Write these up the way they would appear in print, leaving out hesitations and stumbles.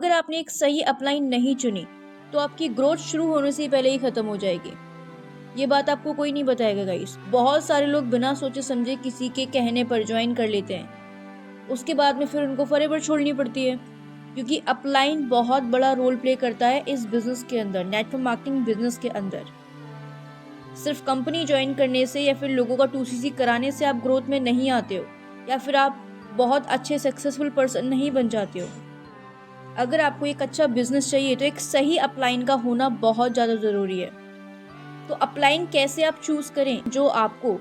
अगर आपने एक सही अपलाइन नहीं चुनी तो आपकी ग्रोथ शुरू होने से पहले ही खत्म हो जाएगी। ये बात आपको कोई नहीं बताएगा गाइस। बहुत सारे लोग बिना सोचे समझे किसी के कहने पर ज्वाइन कर लेते हैं, उसके बाद में फिर उनको फॉरएवर छोड़नी पड़ती है, क्योंकि अपलाइन बहुत बड़ा रोल प्ले करता है इस बिजनेस के अंदर, नेटवर्क मार्केटिंग बिजनेस के अंदर। सिर्फ कंपनी ज्वाइन करने से या फिर लोगों का 2CC कराने से आप ग्रोथ में नहीं आते हो, या फिर आप बहुत अच्छे सक्सेसफुल पर्सन नहीं बन जाते हो। अगर आपको एक अच्छा बिजनेस चाहिए तो एक सही अपलाइन का होना बहुत ज़्यादा ज़रूरी है। तो अपलाइन कैसे आप चूज़ करें जो आपको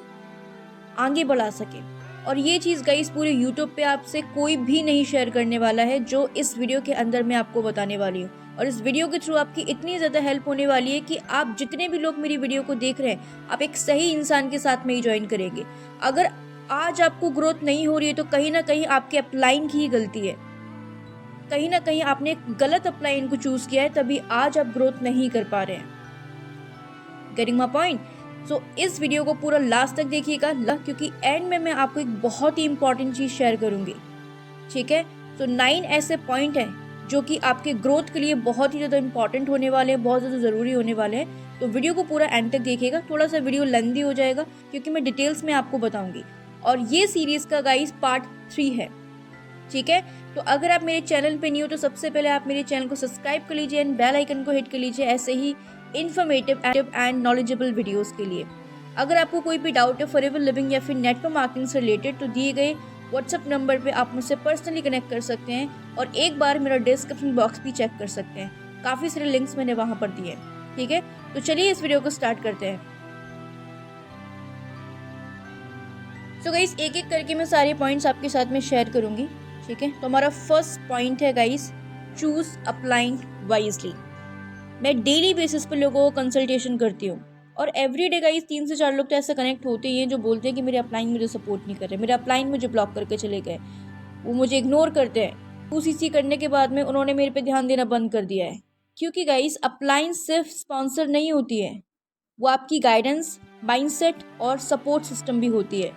आगे बढ़ा सके, और ये चीज़ गाइस पूरे यूट्यूब पे आपसे कोई भी नहीं शेयर करने वाला है जो इस वीडियो के अंदर मैं आपको बताने वाली हूँ। और इस वीडियो के थ्रू आपकी इतनी ज़्यादा हेल्प होने वाली है कि आप जितने भी लोग मेरी वीडियो को देख रहे हैं, आप एक सही इंसान के साथ में ही ज्वाइन करेंगे। अगर आज आपको ग्रोथ नहीं हो रही है तो कहीं ना कहीं आपके अपलाइन की ही गलती है, कहीं ना कहीं आपने गलत अपलाइन को चूज किया है, तभी आज आप ग्रोथ नहीं कर पा रहे हैं। Getting my point? सो इस वीडियो को पूरा लास्ट तक देखिएगा, क्योंकि एंड में मैं आपको एक बहुत ही इंपॉर्टेंट चीज शेयर करूंगी। ठीक है, तो 9 ऐसे पॉइंट है जो कि आपके ग्रोथ के लिए बहुत ही ज़्यादा इंपॉर्टेंट होने वाले हैं, बहुत ज़्यादा ज़रूरी होने वाले हैं। तो वीडियो को पूरा एंड तक देखिएगा। थोड़ा सा वीडियो लेंथी हो जाएगा क्योंकि मैं डिटेल्स में आपको बताऊंगी, और ये सीरीज का गाइस पार्ट 3 है। ठीक है, तो अगर आप मेरे चैनल पे नहीं हो तो सबसे पहले आप मेरे चैनल को सब्सक्राइब कर लीजिए एंड बेल आइकन को हिट कर लीजिए ऐसे ही इन्फॉर्मेटिव एंड नॉलेजेबल वीडियोस के लिए। अगर आपको कोई भी डाउट है फॉरएवर लिविंग या फिर नेटवर्क मार्केटिंग से रिलेटेड, तो दिए गए व्हाट्सएप नंबर पे आप मुझसे पर्सनली कनेक्ट कर सकते हैं, और एक बार मेरा डिस्क्रिप्शन बॉक्स भी चेक कर सकते हैं, काफ़ी सारे लिंक्स मैंने वहाँ पर दिए हैं। ठीक है, तो चलिए इस वीडियो को स्टार्ट करते हैं। सो गाइस, एक एक करके मैं सारे पॉइंट्स आपके साथ में शेयर करूंगी। ठीक है, तो हमारा फर्स्ट पॉइंट है गाइस, चूज अपलाइन वाइजली। मैं डेली बेसिस पे लोगों को कंसल्टेशन करती हूँ, और एवरीडे गाइस 3 से 4 लोग तो ऐसे कनेक्ट होते ही हैं जो बोलते हैं कि मेरे अपलाइन मुझे सपोर्ट नहीं कर रहे, मेरे अपलाइन मुझे ब्लॉक करके चले गए, वो मुझे इग्नोर करते हैं। 2CC करने के बाद में उन्होंने मेरे पे ध्यान देना बंद कर दिया है। क्योंकि गाइस अपलाइन सिर्फ स्पॉन्सर नहीं होती है, वो आपकी गाइडेंस, माइंडसेट और सपोर्ट सिस्टम भी होती है।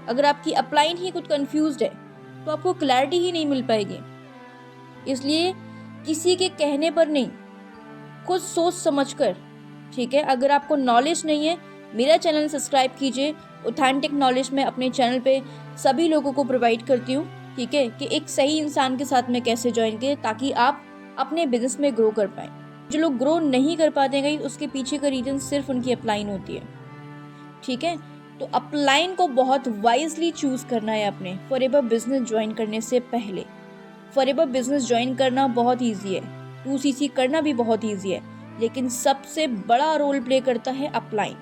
अगर आपकी अपलाइन ही खुद कंफ्यूज्ड है तो आपको क्लैरिटी ही नहीं मिल पाएगी। इसलिए किसी के कहने पर नहीं, खुद सोच समझकर। ठीक है, अगर आपको नॉलेज नहीं है, मेरा चैनल सब्सक्राइब कीजिए। ऑथेंटिक नॉलेज मैं अपने चैनल पे सभी लोगों को प्रोवाइड करती हूँ। ठीक है, कि एक सही इंसान के साथ में कैसे ज्वाइन करें ताकि आप अपने बिजनेस में ग्रो कर पाएँ। जो लोग ग्रो नहीं कर पाते हैं उसके पीछे का रीजन सिर्फ उनकी अपलाइन होती है। ठीक है, तो अपलाइन को बहुत वाइजली चूज करना है अपने फॉरएवर बिजनेस ज्वाइन करने से पहले। फॉरएवर बिजनेस ज्वाइन करना बहुत इजी है, 2CC करना भी बहुत इजी है, लेकिन सबसे बड़ा रोल प्ले करता है अपलाइन।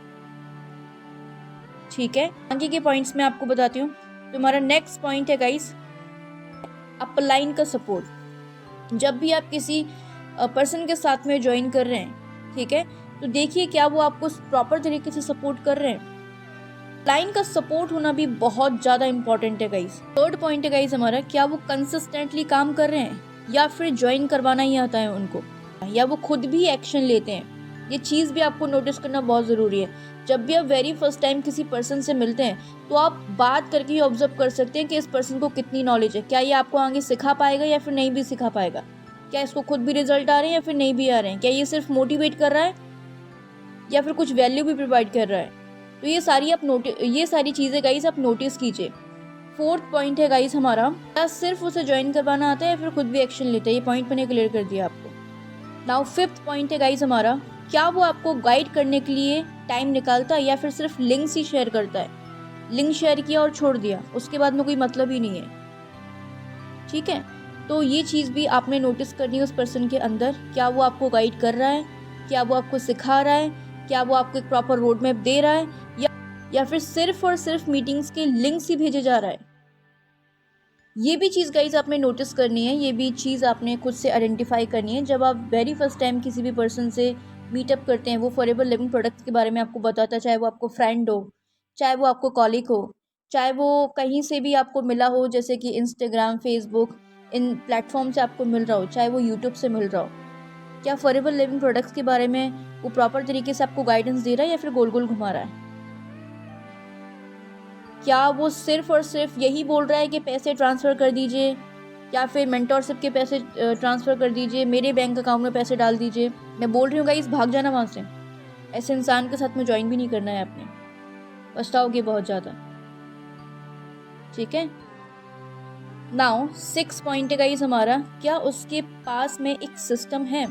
ठीक है, आगे के पॉइंट्स में आपको बताती हूँ। तो हमारा नेक्स्ट पॉइंट है गाइस, अपलाइन का सपोर्ट। जब भी आप किसी पर्सन के साथ में ज्वाइन कर रहे हैं, ठीक है, तो देखिए क्या वो आपको प्रॉपर तरीके से सपोर्ट कर रहे हैं। लाइन का सपोर्ट होना भी बहुत ज़्यादा इंपॉर्टेंट है गाइस। थर्ड पॉइंट है गाइस हमारा, क्या वो कंसिस्टेंटली काम कर रहे हैं या फिर ज्वाइन करवाना ही आता है उनको, या वो खुद भी एक्शन लेते हैं। ये चीज़ भी आपको नोटिस करना बहुत ज़रूरी है। जब भी आप वेरी फर्स्ट टाइम किसी पर्सन से मिलते हैं तो आप बात करके ही ऑब्जर्व कर सकते हैं कि इस पर्सन को कितनी नॉलेज है, क्या ये आपको आगे सिखा पाएगा या फिर नहीं भी सिखा पाएगा, क्या इसको खुद भी रिजल्ट आ रहे हैं या फिर नहीं भी आ रहे हैं, क्या ये सिर्फ मोटिवेट कर रहा है या फिर कुछ वैल्यू भी प्रोवाइड कर रहा है। तो ये सारी चीज़ें गाइस आप नोटिस कीजिए। फोर्थ पॉइंट है गाइस हमारा, क्या सिर्फ उसे ज्वाइन करवाना आता है या फिर खुद भी एक्शन लेता है। ये पॉइंट मैंने क्लियर कर दिया आपको। नाउ फिफ्थ पॉइंट है गाइस हमारा, क्या वो आपको गाइड करने के लिए टाइम निकालता है या फिर सिर्फ लिंक्स ही शेयर करता है। लिंक शेयर किया और छोड़ दिया, उसके बाद में कोई मतलब ही नहीं है। ठीक है, तो ये चीज़ भी आपने नोटिस करनी है उस पर्सन के अंदर, क्या वो आपको गाइड कर रहा है, क्या वो आपको सिखा रहा है, क्या वो आपको एक प्रॉपर रोड मैप दे रहा है, या फिर सिर्फ और सिर्फ मीटिंग्स के लिंक्स ही भेजे जा रहा है। ये भी चीज़ गाइज आपने नोटिस करनी है, ये भी चीज़ आपने खुद से आइडेंटिफाई करनी है। जब आप वेरी फर्स्ट टाइम किसी भी पर्सन से मीटअप करते हैं, वो फॉरएवर लिविंग प्रोडक्ट्स के बारे में आपको बताता है, चाहे वो आपको फ्रेंड हो, चाहे वो आपको कॉलीग हो, चाहे वो कहीं से भी आपको मिला हो, जैसे कि इंस्टाग्राम, फेसबुक, इन प्लेटफॉर्म से आपको मिल रहा हो, चाहे वो यूट्यूब से मिल रहा हो, क्या फॉरएवर लिविंग प्रोडक्ट्स के बारे में वो प्रॉपर तरीके से आपको गाइडेंस दे रहा है या फिर गोल गोल घुमा रहा है। क्या वो सिर्फ और सिर्फ यही बोल रहा है कि पैसे ट्रांसफ़र कर दीजिए, या फिर मेंटोरशिप के पैसे ट्रांसफ़र कर दीजिए, मेरे बैंक अकाउंट में पैसे डाल दीजिए। मैं बोल रही हूँ गाइस, भाग जाना वहाँ से। ऐसे इंसान के साथ में ज्वाइन भी नहीं करना है आपने, पछताओगे बहुत ज़्यादा। ठीक है, नाउ 6 पॉइंट है गाइस हमारा, क्या उसके पास में एक सिस्टम है।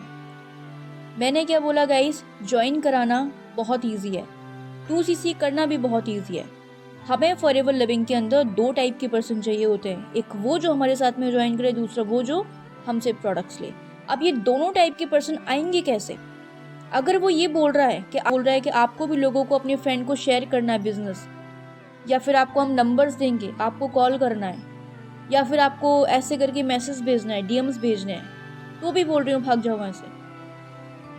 मैंने क्या बोला गाइस, ज्वाइन कराना बहुत ईजी है, 2CC करना भी बहुत ईजी है। हमें फॉरएवर लिविंग के अंदर 2 टाइप के पर्सन चाहिए होते हैं, एक वो जो हमारे साथ में ज्वाइन करे, दूसरा वो जो हमसे प्रोडक्ट्स ले। अब ये दोनों टाइप के पर्सन आएंगे कैसे? अगर वो ये बोल रहा है कि आपको भी लोगों को, अपने फ्रेंड को शेयर करना है बिजनेस, या फिर आपको हम नंबर्स देंगे, आपको कॉल करना है, या फिर आपको ऐसे करके मैसेज भेजना है, DMs भेजने हैं, तो भी बोल रही हूँ भाग जाओ वहाँ से,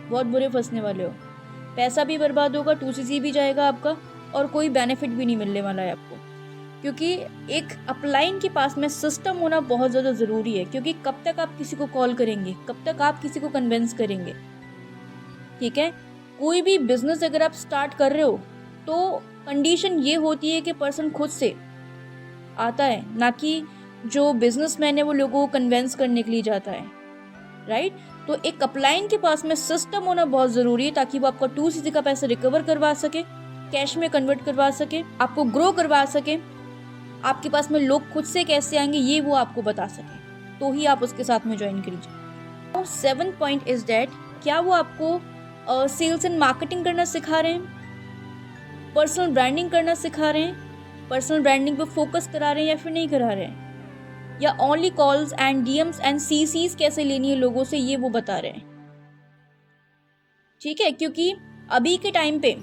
बहुत बुरे फंसने वाले हो। पैसा भी बर्बाद होगा, 2CC भी जाएगा आपका, और कोई बेनिफिट भी नहीं मिलने वाला है आपको। क्योंकि एक अपलाइन के पास में सिस्टम होना बहुत ज़्यादा ज़रूरी है, क्योंकि कब तक आप किसी को कॉल करेंगे, कब तक आप किसी को कन्विंस करेंगे। ठीक है, कोई भी बिजनेस अगर आप स्टार्ट कर रहे हो तो कंडीशन ये होती है कि पर्सन खुद से आता है, ना कि जो बिजनेसमैन है वो लोगों को कन्विंस करने के लिए जाता है। राइट, तो एक अपलाइन के पास में सिस्टम होना बहुत ज़रूरी है, ताकि वो आपका 2CC का पैसा रिकवर करवा सके, कैश में कन्वर्ट करवा सके, आपको ग्रो करवा सके। आपके पास में लोग खुद से कैसे आएंगे ये वो आपको बता सके, तो ही आप उसके साथ में ज्वाइन करिए। 7 पॉइंट इज दैट, क्या वो आपको सेल्स एंड मार्केटिंग करना सिखा रहे हैं, पर्सनल ब्रांडिंग करना सिखा रहे हैं, पर्सनल ब्रांडिंग पे फोकस करा रहे हैं या फिर नहीं करा रहे हैं, या only calls and DMs and CCs कैसे लेनी है लोगों से ये वो बता रहे हैं। ठीक है, क्योंकि अभी के टाइम पे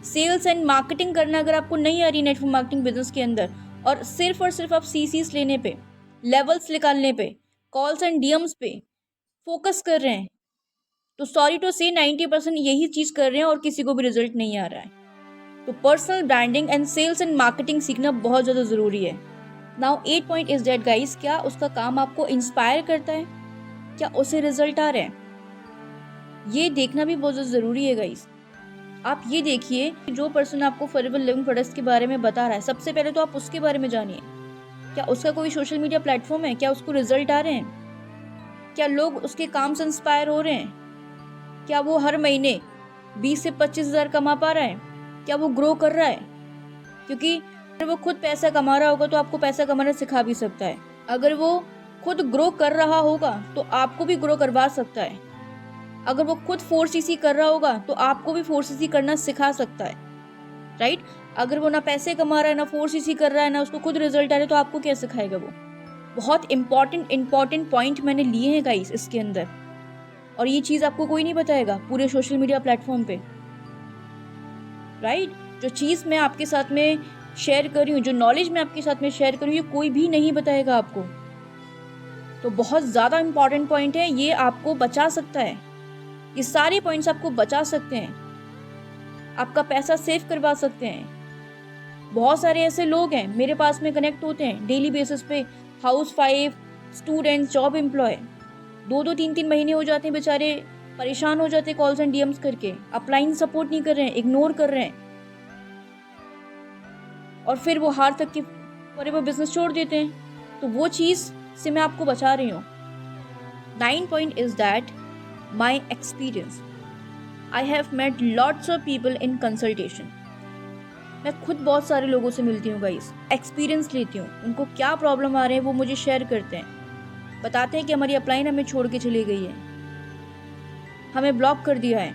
सेल्स एंड मार्केटिंग करना अगर आपको नहीं आ रही नेटवर्क मार्केटिंग बिजनेस के अंदर, और सिर्फ आप CCs लेने पे, लेवल्स निकालने पे, कॉल्स एंड DMs पे फोकस कर रहे हैं, तो सॉरी टू से 90% यही चीज कर रहे हैं और किसी को भी रिजल्ट नहीं आ रहा है। तो personal branding and sales and marketing सीखना बहुत ज़्यादा ज़रूरी है। Now 8 point is that guys, क्या उसका काम आपको इंस्पायर करता है, क्या उसे रिजल्ट आ रहे हैं, ये देखना भी बहुत ज़्यादा ज़रूरी है गाइस। आप ये देखिए, जो पर्सन आपको फॉरएवर लिविंग प्रोडक्ट्स के बारे में बता रहा है, सबसे पहले तो आप उसके बारे में जानिए। क्या उसका कोई सोशल मीडिया प्लेटफॉर्म है, क्या उसको रिजल्ट आ रहे हैं, क्या लोग उसके काम से इंस्पायर हो रहे हैं, क्या वो हर महीने 20 से 25 हज़ार कमा पा रहा है, क्या वो ग्रो कर रहा है। क्योंकि अगर वो खुद पैसा कमा रहा होगा तो आपको पैसा कमाना सिखा भी सकता है, अगर वो खुद ग्रो कर रहा होगा तो आपको भी ग्रो करवा सकता है, अगर वो खुद 4CC कर रहा होगा तो आपको भी 4CC करना सिखा सकता है। राइट, अगर वो ना पैसे कमा रहा है, ना 4CC कर रहा है, ना उसको खुद रिजल्ट आ रहा है, तो आपको क्या सिखाएगा वो। बहुत इंपॉर्टेंट पॉइंट मैंने लिए हैं गाइस इसके अंदर, और ये चीज़ आपको कोई नहीं बताएगा पूरे सोशल मीडिया प्लेटफॉर्म पे। राइट, जो चीज़ मैं आपके साथ में शेयर कर रही हूँ, जो नॉलेज मैं आपके साथ में शेयर कर रही हूँ, ये कोई भी नहीं बताएगा आपको। तो बहुत ज़्यादा इंपॉर्टेंट पॉइंट है, ये आपको बचा सकता है, ये सारे पॉइंट्स आपको बचा सकते हैं, आपका पैसा सेव करवा सकते हैं। बहुत सारे ऐसे लोग हैं मेरे पास में कनेक्ट होते हैं डेली बेसिस पे, house wife, students, job employ, 2-2 3-3 महीने हो जाते हैं बेचारे, परेशान हो जाते हैं कॉल्स एंड DMs करके, अपलाइन सपोर्ट नहीं कर रहे हैं, इग्नोर कर रहे हैं, और फिर वो हार तक के फॉरएवर बिजनेस छोड़ देते हैं। तो वो चीज़ से मैं आपको बचा रही हूँ। 9 point is that my experience, I have met lots of people in consultation. मैं खुद बहुत सारे लोगों से मिलती हूँ गाइस, एक्सपीरियंस लेती हूँ, उनको क्या प्रॉब्लम आ रहे हैं वो मुझे शेयर करते हैं, बताते हैं कि हमारी अपलाइन हमें छोड़ के चली गई है, हमें ब्लॉक कर दिया है,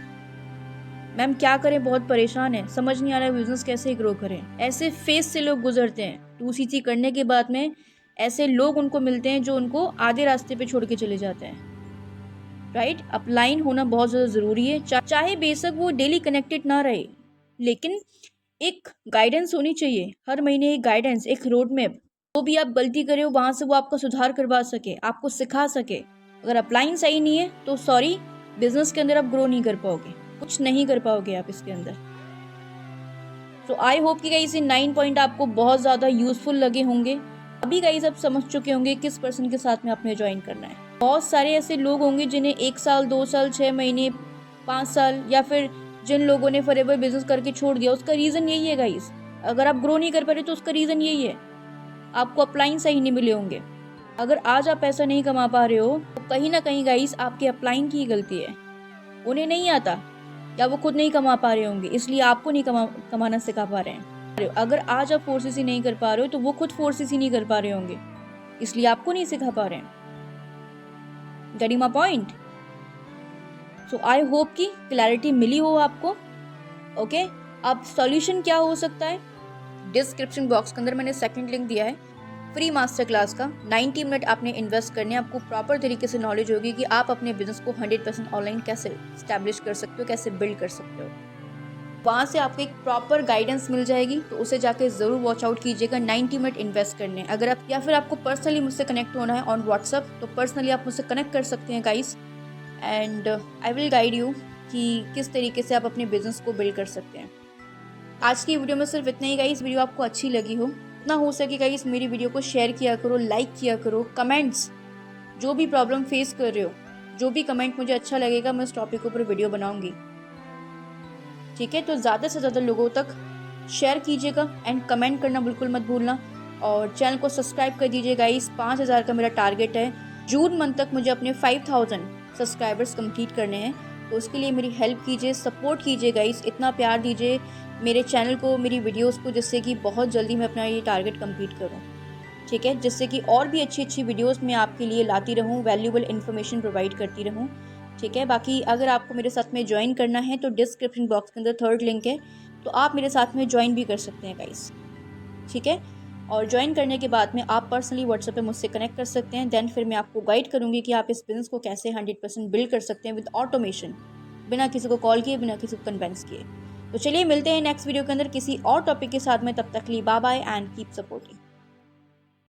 मैम क्या करें, बहुत परेशान है, समझ नहीं आ रहा है बिजनेस कैसे ग्रो करें। ऐसे फेस से लोग गुजरते हैं, 2CC करने के बाद में ऐसे लोग उनको मिलते हैं जो उनको आधे रास्ते पे छोड़ के चले जाते हैं। राइट, अपलाइन होना बहुत ज़्यादा ज़रूरी है, चाहे बेशक वो डेली कनेक्टेड ना रहे, लेकिन एक गाइडेंस होनी चाहिए, हर महीने एक गाइडेंस, एक रोड मैप, जो भी आप गलती करे हो वहाँ से वो आपका सुधार करवा सके, आपको सिखा सके। अगर अपलाइन सही नहीं है तो सॉरी, बिजनेस के अंदर आप ग्रो नहीं कर पाओगे, कुछ नहीं कर पाओगे आप इसके अंदर। तो आई होप कि गाइस ये 9 पॉइंट आपको बहुत ज़्यादा यूजफुल लगे होंगे। अभी गाइस आप समझ चुके होंगे किस पर्सन के साथ में आपने ज्वाइन करना है। बहुत सारे ऐसे लोग होंगे जिन्हें 1 साल, 2 साल, 6 महीने, 5 साल, या फिर जिन लोगों ने फॉरएवर बिजनेस करके छोड़ दिया, उसका रीज़न यही है गाइस। अगर आप ग्रो नहीं कर पा रहे तो उसका रीज़न यही है, आपको अपलाइन सही नहीं मिले होंगे। अगर आज आप पैसा नहीं कमा पा रहे हो तो कहीं ना कहीं गाइस आपके अपलाइन की गलती है। उन्हें नहीं आता या वो खुद नहीं कमा पा रहे होंगे, इसलिए आपको नहीं कमाना सिखा पा रहे हैं। अगर आज आप फोर्सेस ही नहीं कर पा रहे हो तो वो खुद फोर्सेस ही नहीं कर पा रहे होंगे, इसलिए आपको नहीं सिखा पा रहे हैं। Getting my point? So I hope कि क्लैरिटी मिली हो आपको। ओके, अब सॉल्यूशन क्या हो सकता है? डिस्क्रिप्शन बॉक्स के अंदर मैंने सेकंड लिंक दिया है फ्री मास्टर क्लास का। 90 मिनट आपने इन्वेस्ट करने, आपको प्रॉपर तरीके से नॉलेज होगी कि आप अपने बिजनेस को 100% ऑनलाइन कैसे स्टैब्लिश कर सकते हो, कैसे बिल्ड कर सकते हो। वहाँ से आपको एक प्रॉपर गाइडेंस मिल जाएगी, तो उसे जाके ज़रूर वॉच आउट कीजिएगा। 90 मिनट इन्वेस्ट करने, अगर आप या फिर आपको पर्सनली मुझसे कनेक्ट होना है ऑन व्हाट्सअप, तो पर्सनली आप मुझसे कनेक्ट कर सकते हैं guys, and I will guide you कि किस तरीके से आप अपने बिजनेस को बिल्ड कर सकते हैं। आज की वीडियो में सिर्फ इतना ही गाइस। वीडियो आपको अच्छी लगी हो, इतना हो सके गाइस मेरी वीडियो को शेयर किया करो, लाइक किया करो, कमेंट्स जो भी प्रॉब्लम फेस कर रहे हो, जो भी कमेंट मुझे अच्छा लगेगा मैं उस टॉपिक के ऊपर वीडियो बनाऊंगी। ठीक है, तो ज़्यादा से ज़्यादा लोगों तक शेयर कीजिएगा एंड कमेंट करना बिल्कुल मत भूलना, और चैनल को सब्सक्राइब कर दीजिए गाइस। 5000 का मेरा टारगेट है। जून मंथ तक मुझे अपने 5000 सब्सक्राइबर्स कंप्लीट करने हैं, तो उसके लिए मेरी हेल्प कीजिए, सपोर्ट कीजिए गाइस, इतना प्यार दीजिए मेरे चैनल को, मेरी वीडियोस को, जिससे कि बहुत जल्दी मैं अपना ये टारगेट कंप्लीट करूं। ठीक है, जिससे कि और भी अच्छी अच्छी वीडियोस मैं आपके लिए लाती रहूं, वैल्यूएबल इन्फॉर्मेशन प्रोवाइड करती रहूं। ठीक है, बाकी अगर आपको मेरे साथ में ज्वाइन करना है तो डिस्क्रिप्शन बॉक्स के अंदर थर्ड लिंक है, तो आप मेरे साथ में ज्वाइन भी कर सकते हैं गाइस। ठीक है, और ज्वाइन करने के बाद में आप पर्सनली व्हाट्सएप पे मुझसे कनेक्ट कर सकते हैं। देन फिर मैं आपको गाइड करूंगी कि आप इस बिजनेस को कैसे 100% बिल्ड कर सकते हैं विद ऑटोमेशन, बिना किसी को कॉल किए, बिना किसी को कन्वेंस किए। तो चलिए मिलते हैं नेक्स्ट वीडियो के अंदर किसी और टॉपिक के साथ में। तब तक के लिए bye bye and keep supporting.